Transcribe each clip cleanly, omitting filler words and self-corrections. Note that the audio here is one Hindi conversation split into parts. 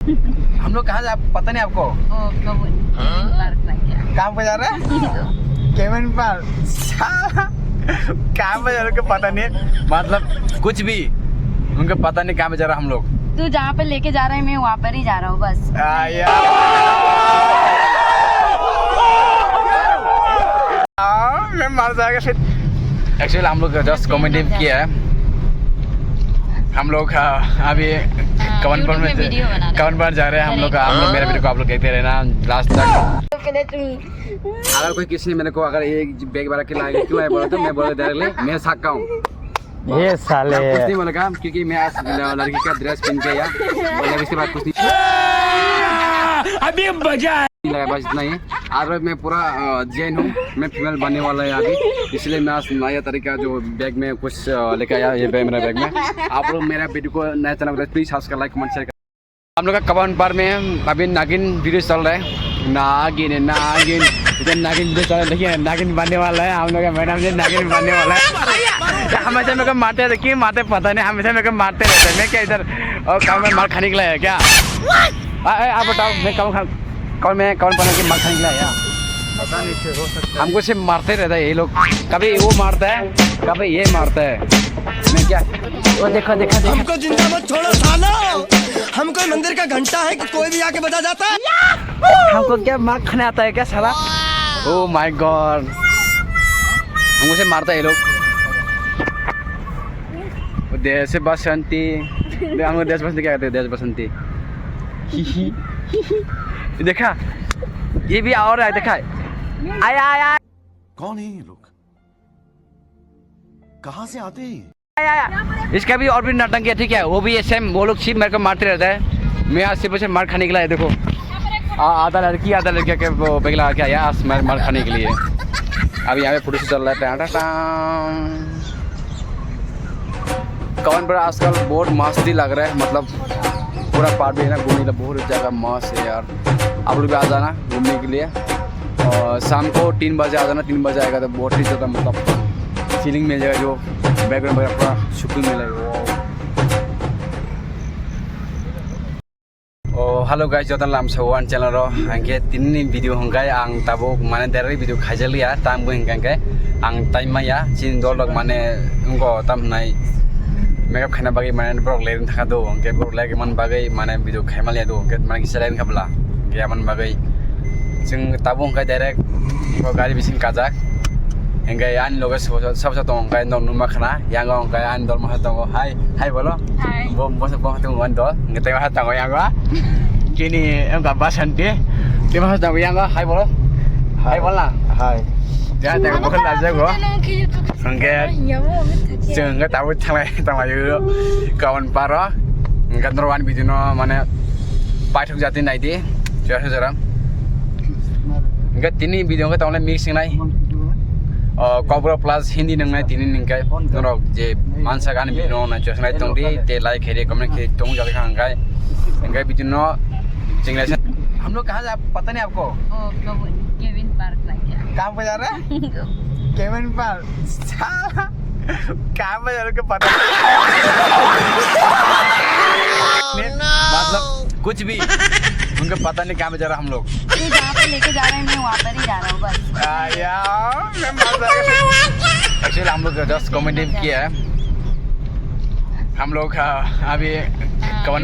हम लोग कहाँ जा पता नहीं आपको? कहाँ पे जा रहे हैं? Kevin park. कहाँ पे जा रहे पता नहीं, मतलब कुछ भी उनको पता नहीं कहाँ पे जा रहा हम लोग। तू जहाँ पे लेके जा रहा है मैं वहाँ पर ही जा रहा हूँ बस। मैं मर जाएगा फिर। एक्चुअली हम लोग जस्ट कॉमेडी किया है। हम लोग अभी कवन पर जा रहे हैं हम लोग। मेरे वीडियो को आप लोग देखते रहना लास्ट तक। अगर कोई किसी ने मेरे को अगर ये बैग वाला खिलाएगा क्यों है बोला तो मैं बोला डायरेक्टली मैं साका हूँ। ये साले कुछ नहीं बोलेगा क्योंकि मैं आज लड़की का ड्रेस पहन के आया। इसके बाद कुछ नहीं अभी मजा लगा, बस इतना ही। और मैं पूरा जैन हूँ, मैं फीमेल बनने वाला है अभी, इसलिए मैं आज नया तरीका जो बैग में कुछ लेके आया। ये बैग मेरा बैग में। आप लोग मेरा वीडियो को नया channel please subscribe like comment share कर। हम लोग का कवन पार में अभी नागिन वीडियो चल रहा है। नागिन नागिन नागिन वीडियो चल रहा है। देखिए नागिन बनने वाला है हम लोग का मैडम जी, नागिन बनने वाला है। हमेशा मेरे को मारते रहते, क्यों मारते पता नहीं, हमेशा मेरे को मारते रहते। मैं क्या इधर और काम में मार खाने के लिए है क्या? आप बताओ मैं कौन बना के मार खाने के लिए आया? पता नहीं, हो सकता हमको सिर्फ मारते रहता है ये लोग। कभी वो मारता है कभी ये मारता है। मैं क्या वो देखो हमको जिंदा मत छोड़ो सालो। हम कोई मंदिर का घंटा है कि कोई भी आके बजा जाता है। हमको क्या मार खाने आता है क्या साला? ओह माय गॉड, हमको से मारता है ये लोग। देश बसंती, हमको देश बसंती क्या कहते हैं? देश बसंती। देखा ये भी और है, देखा आया आया। कौन है ये लोग, कहाँ से आते हैं? इसका भी और भी नौटंकी है, ठीक है? वो भी ये सेम, वो लोग सिर्फ मेरे को मारते रहता है। मैं आज सिर्फ मार खाने के लिए देखो, आधा लड़की आधा लड़किया के वो बैग लगा के आया आज मार खाने के लिए। अभी यहाँ पे फोटो चल रहा है। कवन पर आजकल बहुत मस्ती लग रहा है, मतलब पूरा पार्ट भी है ना, घूमने का बहुत जगह मस्त है यार। आप लोग भी आ जाना घूमने के लिए। और शाम को 3 बजे आ जाना, 3 बजे आएगा तो बहुत ही ज़्यादा मतलब फीलिंग मिल जाएगा, जो बैकग्राउंड वगैरह पूरा सुकून मिलेगा। हेलो गाइस, जता लाम सवान चैनल रो आंके तिननि वीडियो हंगाय आं ताबो माने दारै वीडियो खाइजलिया तामबो हिंगांके आं टाइमया चिन दलक माने उनको ताम नाय मेकअप खाना बागै माने ब्लॉग लेन थाखा दो अंके ब्लॉग लागे मन बागै माने वीडियो खाइमालिया दो अंके माने किसलाइन खाबला गया मन बागै जों ताबो हंगाय डाइरेक्ट गाड़ी बिसिन काजाक हंगाय आन लोग सब तो हंगाय ननु माखना यांगो हंगाय आन दल मा तंगो हाय हाय बोलो हाय बम बस बम तंगो वन दल ngete ma tंगो यांगो kini em gặp Basanti dia masuk tahu yang hai bolo hai bola hai dia tak bukan aja gua angkat jangan tahu tanglai itu kawan para angkat nerawan bidino mana paithuk jati nai di jarang angkat ini video angkat tanglai mixing nai Cobra Plus Hindi nengai tini nengkai norok je mansa kan bidino na jarang nai tongdi te like kiri comment kiri tong jadi kan angkai bidino हम लोग कहाँ जा पता नहीं आपको? केविन पार्क कहाँ पे जा रहे हैं? Kevin park. कहाँ पे जा रहे हो पता नहीं, मतलब कुछ भी उनको पता नहीं कहाँ पे जा रहा हम लोग। जहाँ पे लेके जा रहे हैं मैं वहाँ पर ही जा रहा हूँ बस। एक्चुअली हम लोग जस्ट कॉमेडी किया है। हम लोग अभी कवन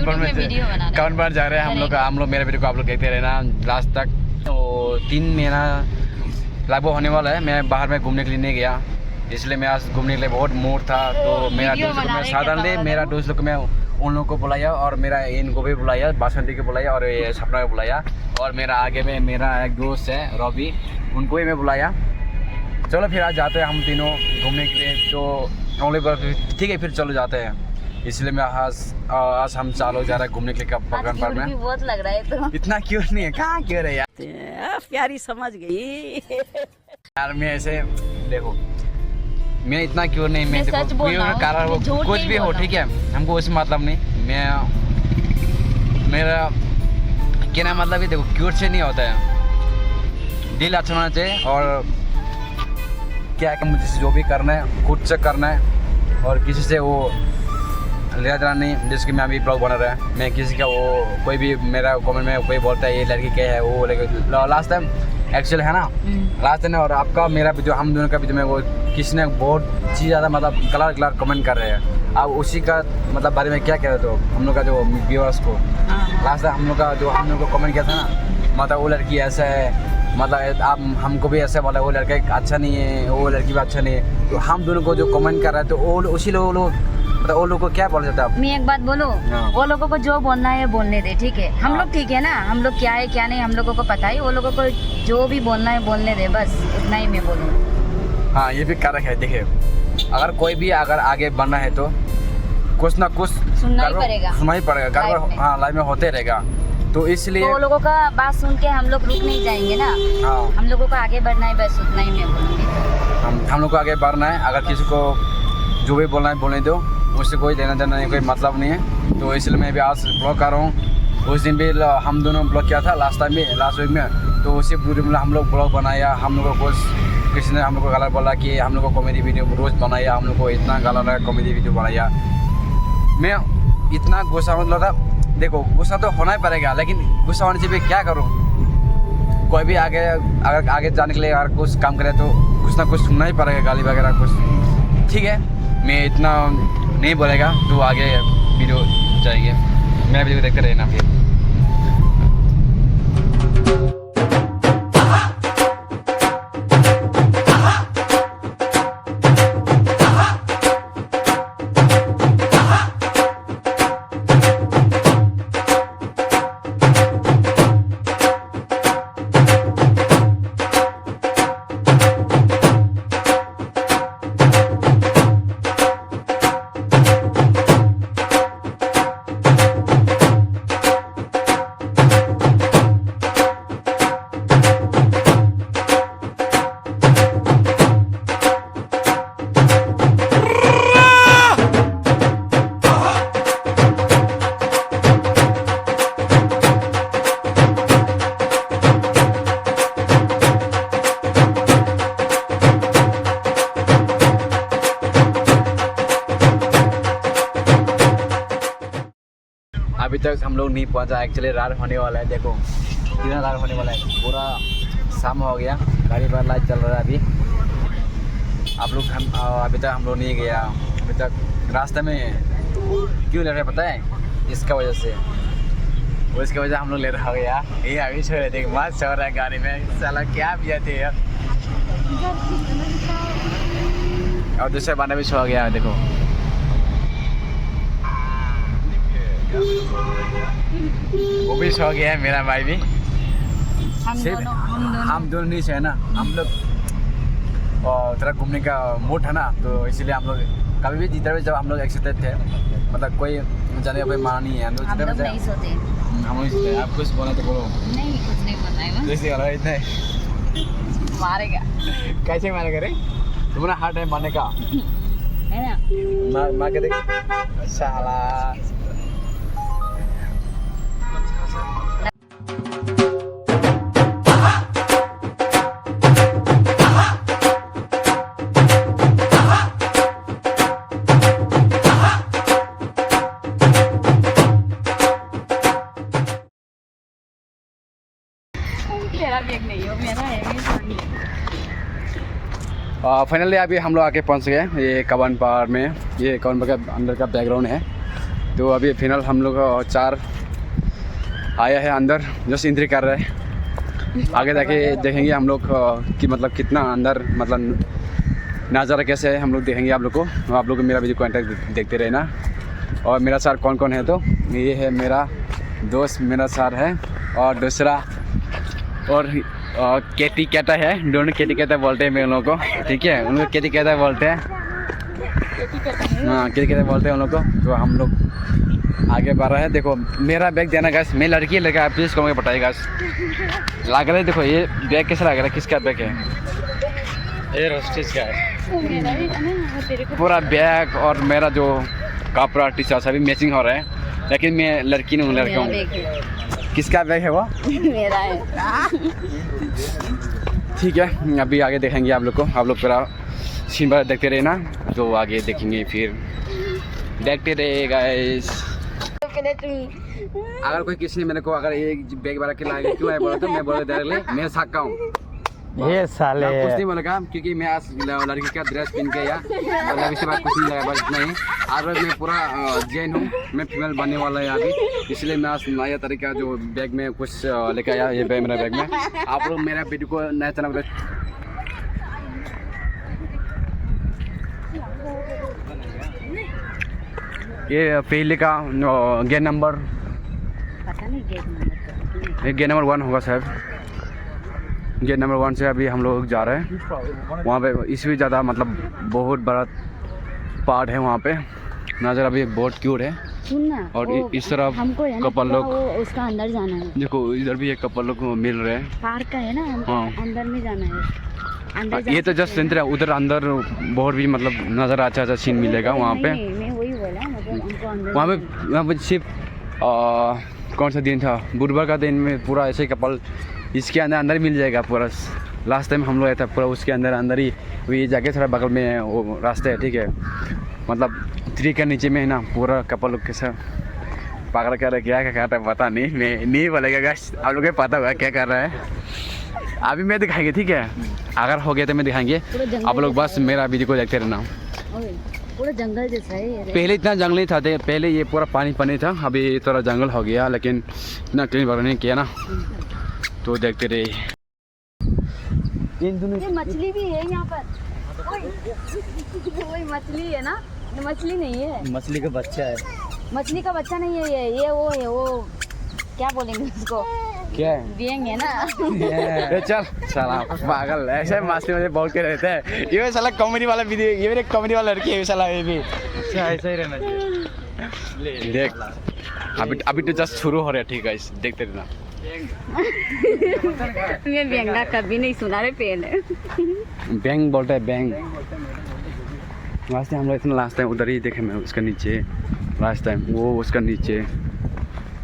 पर जा रहे हैं हम लोग मेरे वीडियो को आप लोग देखते रहना लास्ट तक। तो 3 महीना लगभग होने वाला है। मैं बाहर में घूमने के लिए नहीं गया, इसलिए मैं आज घूमने के लिए बहुत मूड था। तो मेरा दोस्त को मैं साधारण मेरा दोस्त को मैं उन लोगों को बुलाया और मेरा इनको भी बुलाया, बासंती को बुलाया और ये सपना को बुलाया। और मेरा आगे में मेरा एक दोस्त है रवि, उनको भी मैं बुलाया। चलो फिर आज जाते हैं हम तीनों घूमने के लिए। तो ठीक है फिर चलो जाते हैं। इसलिए मैं आज हम चालो जा रहे हैं घूमने के लिए कवन पार्क में। बहुत लग रहा है तो इतना क्यूट नहीं है, कहाँ क्यूट है यार? प्यारी समझ गई यार मैं ऐसे देखो, मैं इतना क्यूट नहीं, मैं सच बोल रहा हूं, कारण वो कुछ भी हो ठीक है, हमको उससे मतलब नहीं। मैं मेरा कहना मतलब ही देखो क्यूट से नहीं होता है, दिल अच्छा होना चाहिए। और क्या है कि मुझे जो भी करना है खुद से करना है और किसी से वो लिया नहीं, जैसे कि मैं अभी ब्लॉग बना रहा है, मैं किसी का वो कोई भी मेरा कमेंट में कोई बोलता है ये लड़की क्या है वो, लेकिन लास्ट टाइम एक्चुअल है ना, लास्ट टाइम और आपका मेरा वीडियो हम दोनों का वीडियो में वो किसी ने बहुत चीज़ ज़्यादा मतलब कलर कमेंट कर रहे हैं। आप उसी का मतलब बारे में क्या कह रहे हो हम लोग का जो व्यूअर्स को? लास्ट टाइम हम लोग को कमेंट किया था ना, मतलब वो लड़की ऐसा है, मतलब आप हमको भी ऐसे बोला वो लड़का अच्छा नहीं है, वो लड़की भी अच्छा नहीं है, तो हम दोनों को जो कमेंट कर रहे हैं तो वो उसी लोग मतलब वो लोग को क्या बोल जाता है? मैं एक बात बोलूं, वो लोगों को जो बोलना है बोलने दे, ठीक है? हम लोग ठीक है ना, हम लोग क्या है क्या नहीं हम लोगों को पता है, वो लोगों को जो भी बोलना है बोलने दे, बस इतना ही मैं बोलूँ। हाँ, ये भी कारक है। देखिए, अगर कोई भी अगर आगे बढ़ना है तो कुछ ना कुछ सुनना ही पड़ेगा, हाँ लाइफ में होते रहेगा, तो इसलिए तो वो लोगों का बात सुन के हम लोग रुक नहीं जाएंगे ना। हाँ, हम लोगों को आगे बढ़ना है, बस उतना ही मैं बोलूँगी। हम लोग को आगे बढ़ना है, अगर किसी को जो भी बोलना है बोलने दो, उससे कोई लेना देना नहीं, कोई मतलब नहीं है, तो इसलिए मैं भी आज ब्लॉग कर रहा हूँ। उस दिन भी हम दोनों ब्लॉग किया था लास्ट वीक में, तो उसी पूरे में हम लोग ब्लॉग बनाया, हम लोग को किसी ने हम लोग को गलत बोला कि हम लोग को कॉमेडी वीडियो रोज़ बनाया, हम लोग को इतना गलत लगा कॉमेडी वीडियो बनाया। मैं इतना गुस्सा मतलब था, देखो गुस्सा तो होना ही पड़ेगा, लेकिन गुस्सा होने से भी क्या करूँ? कोई भी अगर आगे जाने के लिए अगर कुछ काम करे तो कुछ ना कुछ सुनना ही पड़ेगा, गाली वगैरह कुछ। ठीक है, मैं इतना नहीं बोलेगा तो आगे वीडियो जाएंगे, मेरा वीडियो देखते रहना फिर। अभी तक हम लोग नहीं पहुंचा, एक्चुअली रात होने वाला है। देखो कितना रात होने वाला है, पूरा शाम हो गया, गाड़ी पर लाइट चल रहा है अभी। आप लोग अभी तक हम लोग नहीं गया, अभी तक रास्ते में क्यों ले रहे हैं पता है? इसका वजह से, वो इसकी वजह हम लोग ले रहा गया। ये अभी छोड़ देख मस्त चल रहा है गाड़ी में, साला क्या पिया थे यार। और दूसरे बाने भी सो गया, देखो वो भी सो गया है, मेरा भाई भी। हम दोनों नहीं है ना, हम लोग थोड़ा घूमने का मूड है ना, तो इसीलिए हम लोग कभी भी जिधर भी जब हम लोग एक्साइटेड थे, मतलब कोई जाने का कोई माना नहीं है, हम लोग नहीं सोते, हम लोग सोते। आप कुछ बोला तो बोलो। नहीं, कुछ नहीं बोलना है, जैसे वाला इतने मारेगा। कैसे मारेगा रे? तुम्हारा हार्ट है मारने का है ना? मार के देख साला। तेरा बैग नहीं हो, मेरा है। फाइनली अभी हम लोग आके पहुंच गए ये कवन पहाड़ में। ये कवन पहाड़ के अंदर का बैकग्राउंड है। तो अभी फिलहाल हम लोग 4 आया है अंदर, जस्ट एंट्री कर रहे हैं। आगे जाके देखेंगे हम लोग कि मतलब कितना अंदर मतलब नज़ारा कैसे है, हम लोग देखेंगे आप लोग को। आप लोग मेरा वीडियो कॉन्टैक्ट देखते रहना। और मेरा साथ कौन कौन है, तो ये है मेरा दोस्त, मेरा साथ है, और दूसरा और केटी कहता है, दोनों केटी कहता बोलते हैं मेरे लोगों को, ठीक है? उनको केटी कहता बोलते हैं, हाँ केटी कहता बोलते हैं उन लोग को। तो हम लोग आगे बढ़ रहे हैं। देखो मेरा बैग देना गाइस, मैं लड़की लड़का प्लीज़ कहोगे बताइए गाइस। लग रहा है, देखो ये बैग कैसा लग रहा है, किसका बैग है? ये रोस्टिस का है पूरा बैग, और मेरा जो कपड़ा टी शर्ट सभी मैचिंग हो रहा है, लेकिन मैं लड़की नहीं हूँ, लड़का हूँ। किसका बैग है वो? मेरा है। ठीक है, अभी आगे देखेंगे आप लोग को। आप लोग पूरा सीन पर देखते रहना, तो आगे देखेंगे फिर देखते रहे गाइस। पहले तुम अगर कोई किसी ने मेरे को अगर ये बैग वाला के लाके क्यों है बोला तो मैं बोला डायरेक्टली मैं साका हूँ। ये साले कुछ नहीं बोलेगा क्योंकि मैं आज लड़की का ड्रेस पहन के या लड़की से बात कुछ नहीं लगा, बस इतना ही। आज मैं पूरा जैन हूँ, मैं फीमेल बनने वाला है अभी, इसलिए मैं आज नया तरीका जो बैग में कुछ लेके आया। ये बैग मेरा बैग में आप लोग मेरा वीडियो को नया चैनल ये पहले का गेट नंबर पता नहीं गेट नंबर 1 होगा शायद। गेट नंबर 1 से अभी हम लोग जा रहे हैं वहाँ पे। इससे ज़्यादा मतलब बहुत बड़ा पार्ट है वहाँ पे, नज़र अभी बहुत क्यूट है। सुनना और इस तरफ हमको है ना कपल लोग, उसका अंदर जाना है। देखो इधर भी एक कपल लोग मिल रहे हैं। पार्क का है ना, हमको हाँ। अंदर में जाना है। अंदर ये तो जस्ट सेंटर है, उधर अंदर बहुत भी मतलब नज़र अच्छा सीन मिलेगा वहाँ पे। मैं वही बोला, मतलब हमको अंदर वहाँ पे सिर्फ कौन सा दिन था, बुधवार का दिन में पूरा ऐसे कपल इसके अंदर मिल जाएगा पूरा। लास्ट टाइम हम लोग आया था पूरा उसके अंदर ही, ये जाके थोड़ा बगल में वो रास्ता है, ठीक है। मतलब ट्री के नीचे में है ना, पूरा कपल लोग के साथ पकड़ कर क्या कर रहा है पता नहीं, मैं नहीं बोलेगा गाइस, आप लोग को पता होगा क्या कर रहा है। अभी मैं दिखाएंगे, ठीक है, अगर हो गया तो मैं दिखाएंगे। आप लोग बस मेरा वीडियो को देखते रहना। पूरा जंगल जैसा है ये। पहले इतना जंगल नहीं था, पहले ये पूरा पानी था, अभी थोड़ा जंगल हो गया, लेकिन इतना क्लीन वगैरह नहीं किया ना, तो देखते रहे। इन दोनों ये मछली भी है यहाँ पर। वही मछली है ना, मछली नहीं है, मछली का बच्चा है। मछली का बच्चा नहीं है ये वो है, वो क्या बोलेंगे उसको, क्या है बियंग है ना। ए, चल साला पागल, ऐसे मस्ती में बोल के रहते हैं। ये साला कॉमेडी वाला वीडियो, ये मेरे कॉमेडी वाला लड़की है साला, ये भी अच्छा ऐसा ही रहना चाहिए। देख अभी तो जस्ट शुरू हो रहा है, ठीक है, देखते रहना। मैं बियंगा कभी नहीं सुना रे पहले। बैंग बोलता है बैंग। लास्ट टाइम हम लोग इतना लास्ट टाइम उधर ही देखे, मैं उसका नीचे लास्ट टाइम, वो उसका नीचे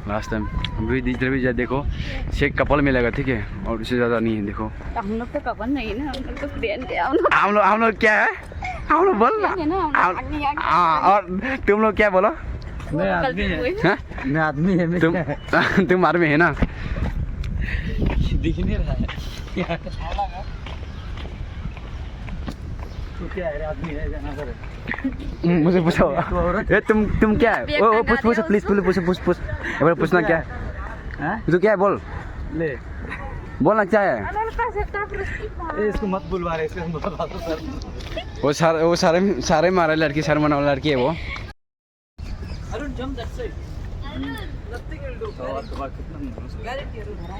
लास्ट टाइम। हम भी इधर भी जा, देखो शेख कपल मिलेगा, ठीक है, और उससे ज़्यादा नहीं है। देखो हम लोग तो कपल नहीं ना, हम लोग तो फ्रेंड है। हम लोग क्या है, हम लोग बोल ना। हाँ, और तुम लोग क्या बोलो? मैं आदमी है, हाँ? मैं आदमी है। तुम आर्मी है ना? दिख नहीं रहा है तो क्या है, आदमी है जाना करे। मुझे पूछो, ये तुम क्या है? ओ पूछ प्लीज पूछ एक बार पूछना क्या है? तू क्या है बोल, ले बोलना क्या है? इसको मत बुलवा रहे, इसको बुलवा दो सर। वो सारे मारा लड़की, शर्मा वाला लड़की है वो। अरुण जम दैट साइड।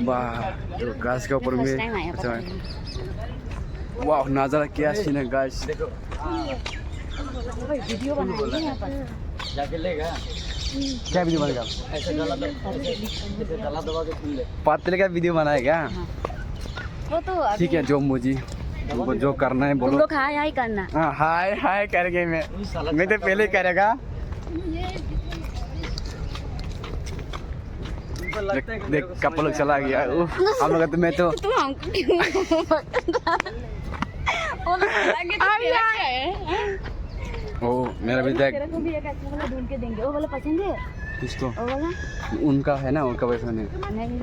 वाह, तो घास के ऊपर में अच्छा है। वाह, नज़ारा क्या सीन है गाइस। वीडियो बनाएंगे यहाँ पर। जाके लेगा क्या वीडियो बनेगा? ऐसे गला दबा के खुल ले। पतले का वीडियो बनाएगा? वो तो अभी- ठीक है, जो मुझे तुमको जो करना है तुम बोलो। लोग हाय हाय करना। हाँ, हाय करेंगे। मैं तो पहले ही करेगा। देख कपल लोग चला गया। हम लोग तो मैं तो तुम हमको क्यों वो लोग चलाएंगे तो तेरा क्या है? ओ मेरा भी देख तेरे को भी एक अच्छा वाला ढूंढ के देंगे। वो वाला पसंद है? किसको? वो वाला उनका है ना, उनका वैसा नहीं। नहीं।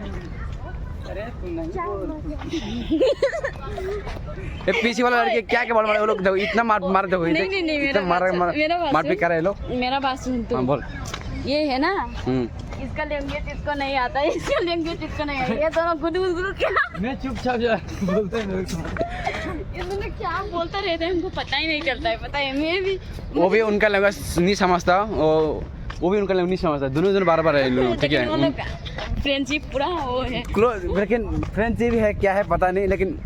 ये पीछे वाला लड़के क्या बोल रहे हैं वो लोग? देखो इतना मार दो, नहीं, इतना मार भी कर रहे लोग। मेरा बात सुन हाँ तू। बोल। ये है ना, हम्म, इसका लैंग्वेज इसको नहीं आता, इसका लैंग्वेज इसको नहीं आता। ये दोनों गुदगुद क्या मैं चुपचाप जा बोलते हैं ये दोनों क्या बोलते रहते हैं, हमको पता ही नहीं चलता है। पता है मैं भी वो भी उनका लैंग्वेज नहीं समझता, वो भी उनका लैंग्वेज नहीं समझता। दोनों बार है लोग, ठीक है। फ्रेंडशिप पूरा वो है। लेकिन फ्रेंडशिप है क्या है पता नहीं, लेकिन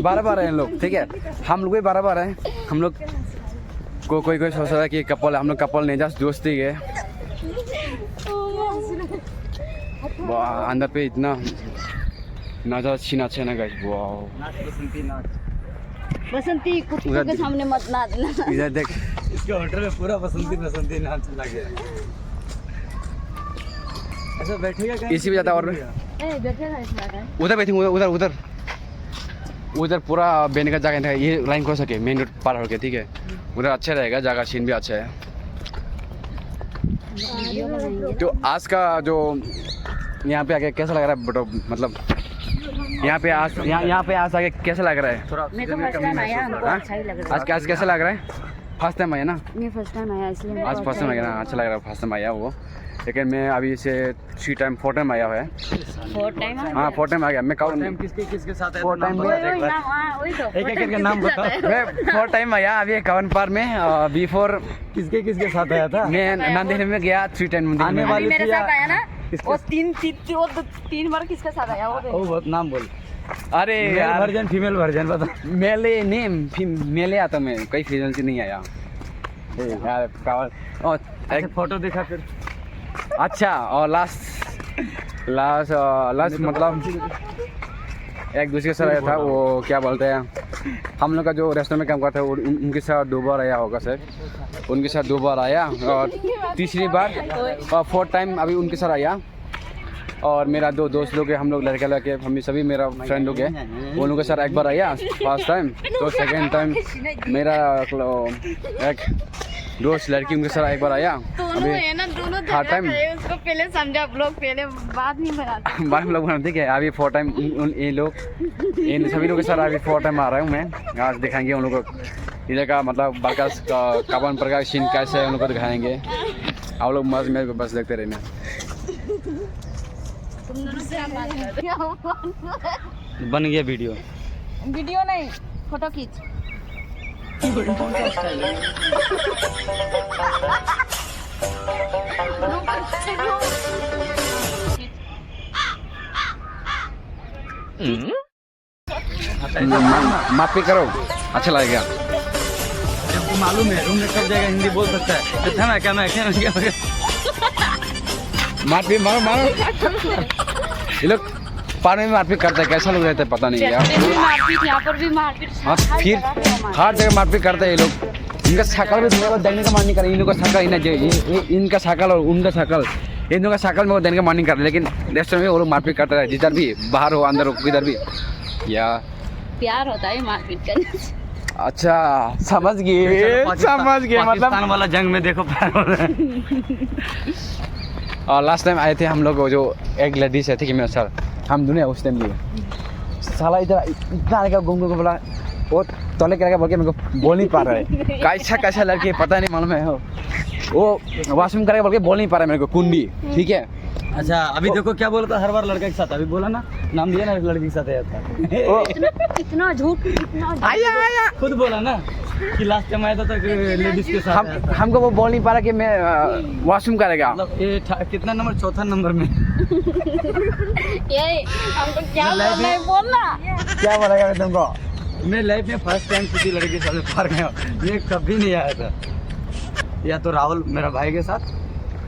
बार है लोग, ठीक है। हम लोग भी बार है। हम लोग को कोई सोच रहा है कि कपल, हम लोग कपल नहीं, जस्ट दोस्ती है। अंदर पे इतना नज़ारा छीना अच्छा ना गाइस। वाह, नाच बसंती नाच। बसंती कुत्तों के सामने मत नाचना। इधर देख, इसके होटल में पूरा बसंती नाच चला गया। ऐसा बैठेगा क्या? इसी भी ज़्यादा और बैठेगा इसमें उधर बैठेंगे, उधर पूरा बैठने का जगह है। ये लाइन क्रॉस होके मेन रोड पार होके, ठीक है, उधर अच्छा रहेगा, जगह सीन भी अच्छा है। वीडियो बनाएंगे। तो आज का जो यहाँ पे आके कैसा लग रहा है बटो, मतलब यहाँ पे आज आके कैसा लग रहा है? थोड़ा मेरे को फर्स्ट टाइम आया, हमको अच्छा ही लग रहा है। आज कैसा लग रहा है? फर्स्ट टाइम आया ना? मैं फर्स्ट टाइम आया इसलिए मेरे आज को फर्स्ट टाइम आया ना, अच्छा लग रहा है फर्स्ट टाइम आया वो। लेकिन मैं अभी से 4 टाइम आया हुआ है। 4 टाइम हाँ 4 टाइम आ गया मैं। टाइम किसके साथ है? 4 टाइम वही तो एक एक नाम बताओ। मैं 4 टाइम आया अभी कवन पार में। बिफोर किसके साथ आया था? मैं नांदेड़ में गया 3 टाइम मंदिर आने में। वाली मेरे थी साथ या- आया ना, वो 3 बार किसके साथ आया वो ओ बहुत नाम बोल। अरे यार वर्जन फीमेल वर्जन बता। मेले नहीं, मेले आता मैं, कोई फीमेल से नहीं आया यार कवन। और अच्छा फोटो दिखा फिर। अच्छा और लास्ट मतलब एक दूसरे के साथ आया था, वो क्या बोलते हैं, हम लोग का जो रेस्टोरेंट में काम करता है उनके साथ 2 बार आया होगा सर। उनके साथ 2 बार आया और तीसरी बार और 4 टाइम अभी उनके साथ आया। और मेरा 2 दोस्त लोग हैं, हम लोग लड़के हम सभी मेरा फ्रेंड लोग हैं, उन लोगों के साथ एक बार आया फर्स्ट टाइम। तो सेकेंड टाइम मेरा एक दोस्त लड़की उनके साथ एक बार आया। दोनों है ना, दोनों थर्ड टाइम उसको पहले समझा, ब्लॉग पहले बाद नहीं बनाते। बाद में लोग बनाते क्या, अभी 4 टाइम ये लोग इन सभी लोगों के साथ अभी 4 टाइम आ रहा हूँ मैं। आज दिखाएंगे उन लोगों को इधर का मतलब बारकास का कवन पर का सीन कैसे है, उन लोग को दिखाएंगे। आप लोग मस्त मेरे को बस देखते रहना। तुम दोनों क्या बात कर रहे हो? बन गया वीडियो। वीडियो नहीं, फोटो खींच। माफी करो, अच्छा लगेगा। आपको मालूम है रूम में सब जगह हिंदी बोल सकता है। तो था ना क्या मैं मारपीट मारो ये लोग पानी में मारपीट करते हैं, कैसा लोग रहते हैं पता नहीं यार। मारपीट, यहाँ पर भी मारपीट। हाँ फिर हर जगह मारपीट करते हैं ये लोग। इनका शकल भी मेरे को देखने का मन नहीं कर रहा। इन लोगों का शकल इनका शकल और उनका शकल, इन लोगों का शकल मेरे को देखने का मन नहीं कर रहा। लेकिन रेस्टोरेंट में वो लोग मारपीट करते हैं, जिधर भी बाहर हो अंदर हो किधर भी। या प्यार होता है मारपीट करने से। अच्छा समझ गए मतलब पाकिस्तान वाला जंग में देखो। और लास्ट टाइम आए थे हम लोग, जो एक लेडीज है थी कि मेरे साथ हम दोनों उस टाइम लिए साला इधर इतना आएगा घूम घूम बोला वो तोले करेगा बोल के मेरे को बोल नहीं पा रहा है। कैसा लड़की पता नहीं मालूम है, वो वॉशरूम करेगा बोल के बोल नहीं पा रहा है मेरे को कुंडी। ठीक है अच्छा अभी देखो क्या बोलता हर बार लड़के के साथ। अभी बोला ना नाम दिया ना लड़की के साथ आया था। वो कितना झूठ, कितना आया खुद बोला ना कि लास्ट टाइम आया था लेडीज के साथ आया था। हमको वो बोल नहीं पा रहा कि मैं वॉशरूम करेगा। मतलब ये कितना नंबर? 4था नंबर में। ये हमको क्या बोलना है, बोलना क्या बोलेगा तुमको? मैं लाइफ में फर्स्ट टाइम किसी लड़के के साथ पार्क गया, ये कभी नहीं आया था। या तो राहुल मेरा भाई के साथ,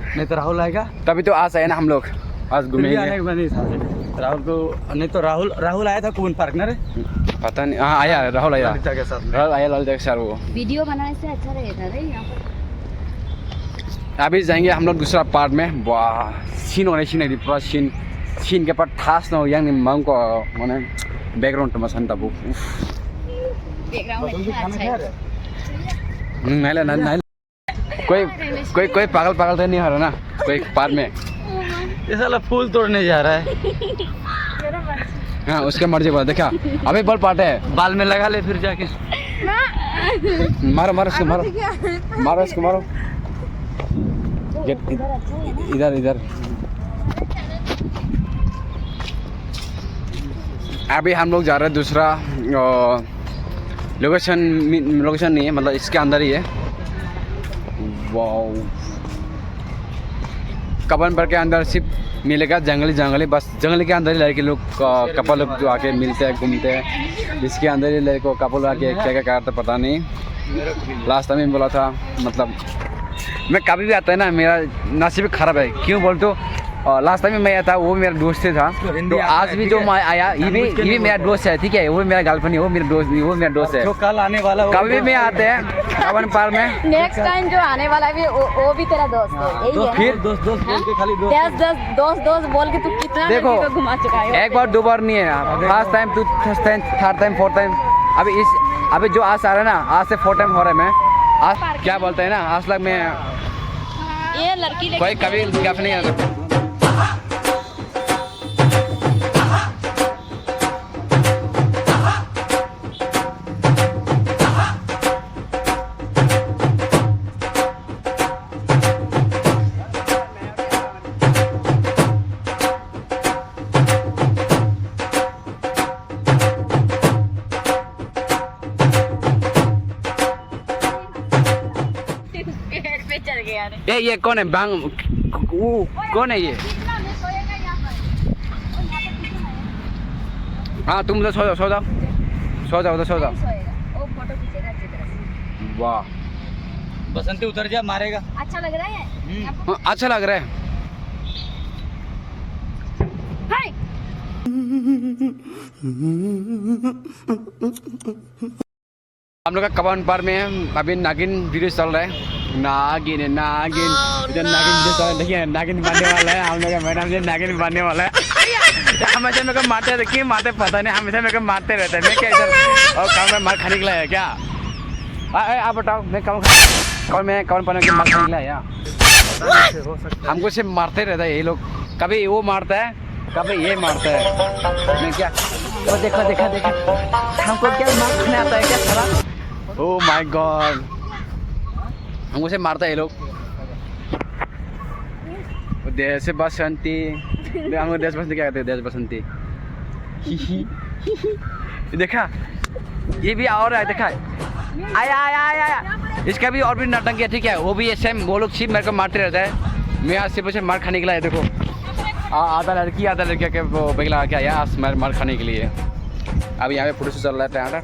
नहीं तो राहुल आएगा। तभी तो आज आए ना हम लोग, आज घूमेंगे। राहुल को नहीं तो राहुल आया था कौन पार्क ना रे? पता नहीं। हाँ आया राहुल आया, ललिता के साथ। राहुल आया ललिता के साथ। वो वीडियो बनाने से अच्छा रहेगा रे यहाँ पर। अभी जाएंगे हम लोग दूसरा पार्ट में। वाह सीन होने सीन पूरा सीन के पार्ट खास न हो yang मांग को माने बैकग्राउंड तो मसन तब बैकग्राउंड अच्छा है। नहीं कोई पागल तो नहीं हो रहा ना कोई पार्ट में। ये साला फूल तोड़ने जा रहा है। हाँ उसके मर्जी पर देखा। अभी बॉल पार्ट है, बाल में लगा ले फिर जाके। मारो इसको मारो। इधर अभी हम लोग जा रहे हैं दूसरा लोकेशन नहीं है, मतलब इसके अंदर ही है। वाओ कबन पर के अंदर सिर्फ मिलेगा जंगली, बस जंगल के अंदर ही लड़के लोग कपल लोग जो आके मिलते हैं घूमते हैं। इसके अंदर ही लड़के कपल आके क्या करते पता नहीं। लास्ट टाइम बोला था, मतलब मैं कभी भी आता है ना मेरा नसीब खराब है। क्यों बोल तो लास्ट टाइम मैं आया था, वो मेरा दोस्त था। तो आज भी जो मैं आया ये भी मेरा दोस्त है। ठीक है वो मेरा गर्लफ्रेंड है, वो मेरा दोस्त है। जो कल आने वाला कभी भी आते हैं कवन पार में। नेक्स्ट टाइम जो आने वाला है वो भी तेरा दोस्त है। यही है फिर दोस्त बोल के खाली दोस्त बोल के तू कितना देखो लड़की को घुमा चुका है। एक बार 2 बार नहीं है, first time to third time 4th time. अभी जो आज आ रहा है ना, आज से 4 टाइम हो रहा है। मैं आज क्या बोलते हैं ना, आज तक मैं ये लड़की लेके कोई कभी गप नहीं आता। पेड़ पे चढ़ गया रे। ये कौन है बांग वो कौन है ये? हाँ तुम तो सो जाओ सो जाओ सो जाओ तो सो जाओ। वो फोटो खींचेगा अच्छी तरह से। वाह बसंती उतर जा मारेगा। अच्छा लग रहा है आपको? हाँ, अच्छा लग रहा है। हाय हम लोग का कवन पार में अभी नागिन वीडियो चल रहा है। नागिन है नागिन इधर नागिन वीडियो चल रहा है। देखिए नागिन बनने वाला है हम लोग का मैडम जी नागिन बनने वाला है। हमेशा मेरे को मारते रहते क्यों मारते पता नहीं हमेशा मेरे को मारते रहते हैं। मैं क्या इधर और काम में मार खाने के लिए है क्या? आप बताओ मैं कौन पाने के मार खाने के लिए है या हमको सिर्फ मारते रहता है ये लोग। कभी वो मारता है कभी ये मारता है। मैं क्या वो देखो देखा देखा हमको क्या मार खाने आता है क्या साला? ओह माय गॉड हमको से मारता है ये लोग। देश बसंती हमको देश बसंती क्या कहते हैं? देश बसंती देखा ये भी और है देखा आया आया आया आया इसका भी और भी नाटंकी है ठीक है। वो भी सेम वो लोग सिर्फ मेरे को मारते रहता है। मैं आज सिर्फ मार खाने के लिए देखो आधा लड़की आधा लड़किया के वो बेगला के आया आज मार खाने के लिए। अब यहाँ पे फोटो से चल रहा है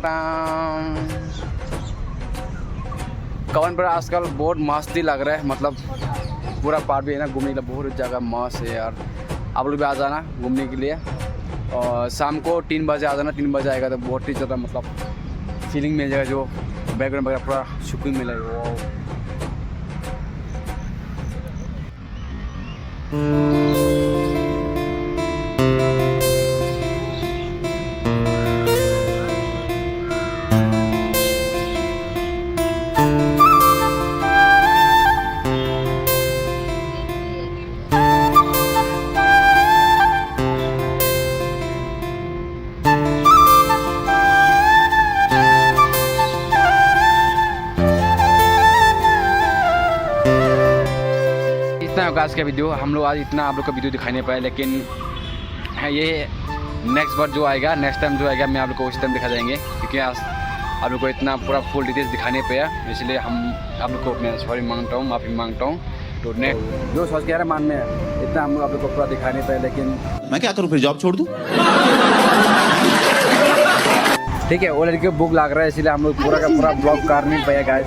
कवन पर आजकल बहुत मस्ती लग रहा है। मतलब पूरा पार्क भी है ना घूमने के लिए बहुत जगह मस्त है यार। आप लोग भी आ जाना घूमने के लिए और शाम को 3 बजे आ जाना। 3 बजे आएगा तो बहुत ही ज़्यादा मतलब फीलिंग मिल जाएगा जो बैकग्राउंड वगैरह पूरा सुकून मिलेगा। वो इतना होगा आज का वीडियो। हम लोग आज इतना आप लोग को वीडियो दिखाई नहीं पाए लेकिन ये नेक्स्ट बार जो आएगा नेक्स्ट टाइम जो आएगा मैं आप लोग को उस टाइम दिखा देंगे क्योंकि आज आप लोग को इतना पूरा फुल डिटेल्स दिखाने पाया इसलिए हम आप लोग को मैं सॉरी मांगता हूँ माफ़ी मांगता हूँ। तो नेक्स्ट जो सोच के रहा मान में इतना हम लोग आप लोग को पूरा दिखा नहीं पाए लेकिन मैं क्या करूँ फिर जॉब छोड़ दूँ? ठीक है वो लड़की को भूख लग रहा है इसलिए हम लोग पूरा का पूरा ब्लॉग कर नहीं पाए गाइस।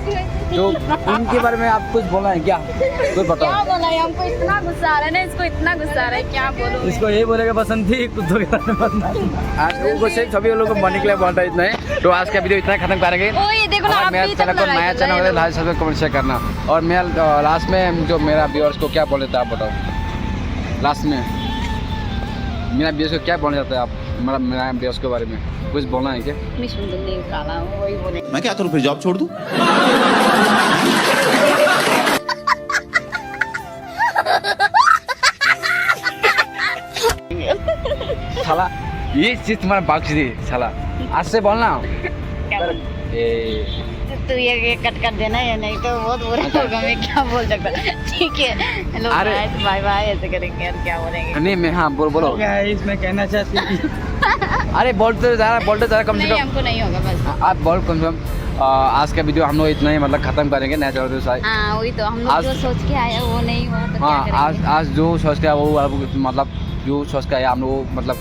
तो उनके बारे में आप कुछ बोलना है क्या? कुछ बताओ। क्या बोला है? हमको इतना गुस्सा आ रहा है ना इसको इतना गुस्सा आ रहा है क्या बोलूं? इसको यही बोलेगा बसंती कुत्तों के बारे में। आज लोगों से सभी लोगों को मरने के लिए बोलता है इतना है। तो आज का वीडियो इतना खत्म करेंगे। ओ ये देखो ना और आप मेरा भी चैनल को नया चैनल है लाइक सब्सक्राइब कमेंट शेयर करना। और मैं लास्ट में जो मेरा व्यूअर्स को क्या बोले थे आप बताओ। लास्ट में मेरा व्यूअर्स को क्या बोलना चाहते हैं आप? मेरा व्यूअर्स के बारे में कुछ बोलना है क्या? मैं क्या करूँ फिर जॉब छोड़ दूँ? साला ये चीज तुम्हारा बाक्स दी साला आज से बोलना। तो ये कट कर देना या नहीं तो बहुत बुरा होगा। मैं क्या बोल सकता ठीक है हेलो अरे। बाय बाय ऐसे करेंगे और क्या बोलेंगे? नहीं मैं हाँ बोलो इसमें कहना चाहती हूँ अरे बोलते जा रहा कम से नहीं कम हमको नहीं होगा बस। आप बोल कम से कम। आज का वीडियो हम लोग इतना ही मतलब खत्म करेंगे नया चैनल से। हाँ वही तो हम लोग आज- जो सोच के आया वो नहीं हुआ तो हाँ क्या करेंगे? आज जो सोच के आया वो मतलब जो सोच के आया हम लोग मतलब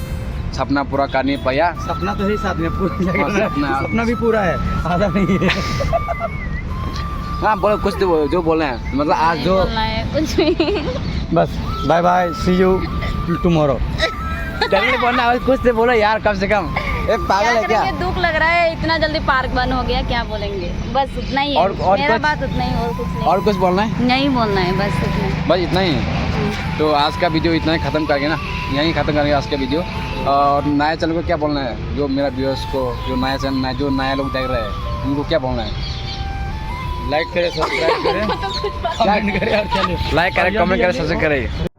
सपना पूरा कर नहीं पाया। सपना तो है साथ में पूरा सपना- सपना भी पूरा है आधा नहीं है। हाँ बोलो कुछ तो जो बोल रहे हैं मतलब आज नहीं जो बोलना है कुछ भी। बस bye bye see you tomorrow. जल्दी बोलना है कुछ तो बोलो यार कम से कम। एक पागल है क्या? करेंगे? दुख लग रहा है इतना जल्दी पार्क बंद हो गया क्या बोलेंगे? बस उतना ही है और मेरा कुछ? बात उतना ही और कुछ नहीं। और कुछ बोलना है? नहीं बोलना है बस उतना। बस इतना ही। तो आज का वीडियो इतना ही खत्म करेंगे ना यहीं खत्म करेंगे आज का वीडियो। और नए चैनल को क्या बोलना है जो मेरा व्यूअर्स को जो नया चैनल जो नया लोग देख रहे हैं उनको क्या बोलना है? लाइक करें, सब्सक्राइब करें, कमेंट करें और चलिए लाइक करें, कमेंट करें, सब्सक्राइब करें।